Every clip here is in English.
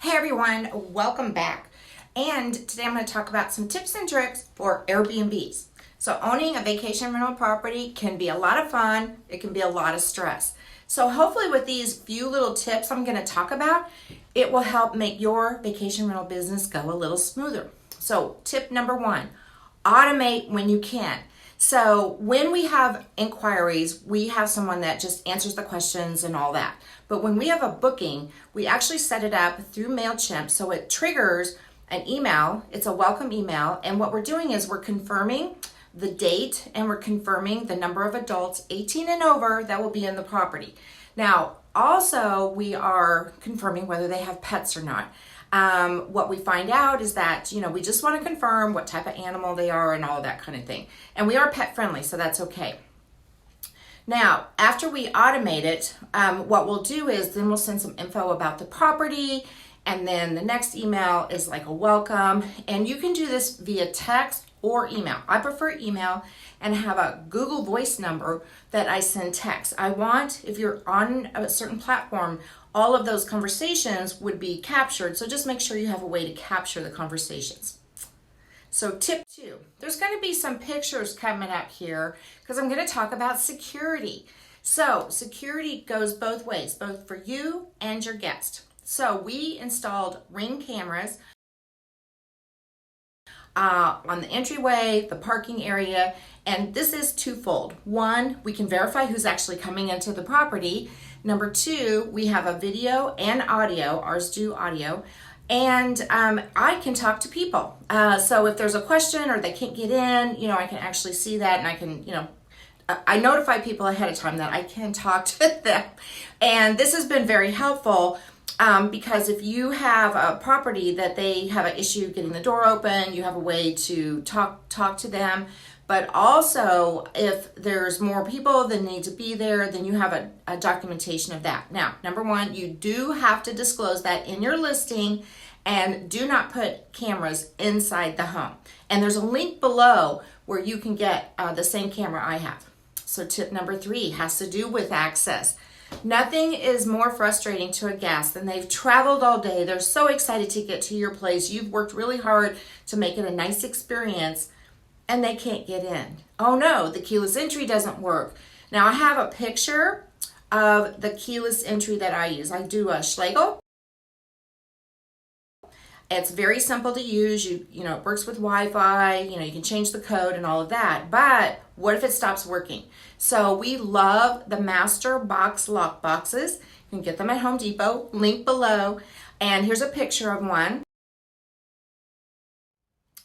Hey everyone, welcome back. And today I'm going to talk about some tips and tricks for Airbnbs. So owning a vacation rental property can be a lot of fun. It can be a lot of stress. So hopefully with these few little tips I'm going to talk about, it will help make your vacation rental business go a little smoother. So tip number one, automate when you can. So when we have inquiries, we have someone that just answers the questions and all that. But when we have a booking, we actually set it up through MailChimp so it triggers an email. It's a welcome email. And what we're doing is we're confirming the date and we're confirming the number of adults 18 and over that will be in the property. Now, also we are confirming whether they have pets or not. What we find out is that, we just want to confirm what type of animal they are and all that kind of thing. And we are pet friendly, so that's okay. Now, after we automate it, what we'll do is then we'll send some info about the property, and then the next email is like a welcome. And you can do this via text or email. I prefer email and have a Google Voice number that I send text. I want, if you're on a certain platform, all of those conversations would be captured. So just make sure you have a way to capture the conversations. So tip two, there's going to be some pictures coming up here because I'm going to talk about security. So security goes both ways, both for you and your guest. So we installed Ring cameras on the entryway, the parking area, and this is twofold. One, we can verify who's actually coming into the property. Number two, we have a video and audio, ours do audio, and I can talk to people. So if there's a question or they can't get in, I can actually see that, and I can, I notify people ahead of time that I can talk to them. And this has been very helpful because if you have a property that they have an issue getting the door open, you have a way to talk to them. But also, if there's more people that need to be there, then you have a documentation of that. Now, number one, you do have to disclose that in your listing, and do not put cameras inside the home. And there's a link below where you can get the same camera I have. So tip number three has to do with access. Nothing is more frustrating to a guest than they've traveled all day. They're so excited to get to your place. You've worked really hard to make it a nice experience, and they can't get in. Oh no, the keyless entry doesn't work. Now I have a picture of the keyless entry that I use. I do a Schlegel. It's very simple to use. It works with Wi-Fi. You can change the code and all of that. But what if it stops working? So we love the master box lock boxes. You can get them at Home Depot. Link below. And here's a picture of one.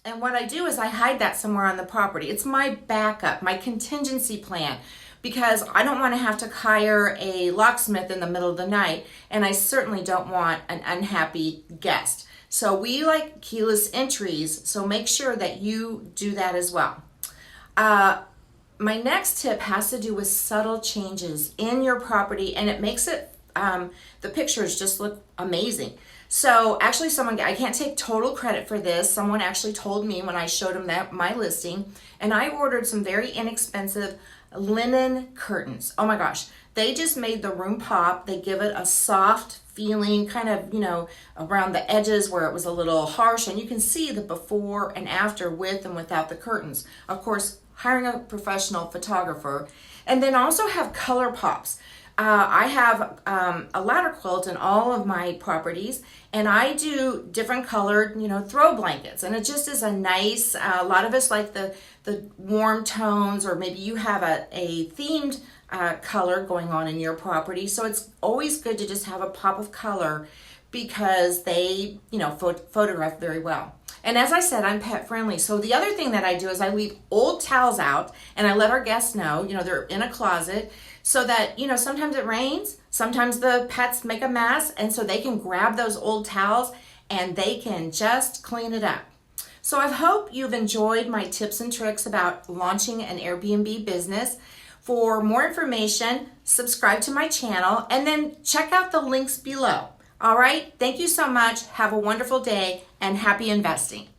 And what I do is I hide that somewhere on the property. It's my backup, my contingency plan, because I don't want to have to hire a locksmith in the middle of the night, and I certainly don't want an unhappy guest. So we like keyless entries, so make sure that you do that as well. My next tip has to do with subtle changes in your property, and it makes it, the pictures just look amazing. So actually I can't take total credit for this. Someone actually told me when I showed them my listing, and I ordered some very inexpensive linen curtains. Oh my gosh, they just made the room pop. They give it a soft feeling, kind of, around the edges where it was a little harsh, and you can see the before and after with and without the curtains. Of course, hiring a professional photographer, and then also have color pops. I have a ladder quilt in all of my properties, and I do different colored, throw blankets, and it just is a nice, a lot of us like the warm tones, or maybe you have a themed color going on in your property. So it's always good to just have a pop of color because they, photograph very well. And as I said, I'm pet friendly. So the other thing that I do is I leave old towels out, and I let our guests know, they're in a closet, so that, sometimes it rains, sometimes the pets make a mess, and so they can grab those old towels and they can just clean it up. So I hope you've enjoyed my tips and tricks about launching an Airbnb business. For more information, subscribe to my channel, and then check out the links below. All right, thank you so much. Have a wonderful day, and happy investing.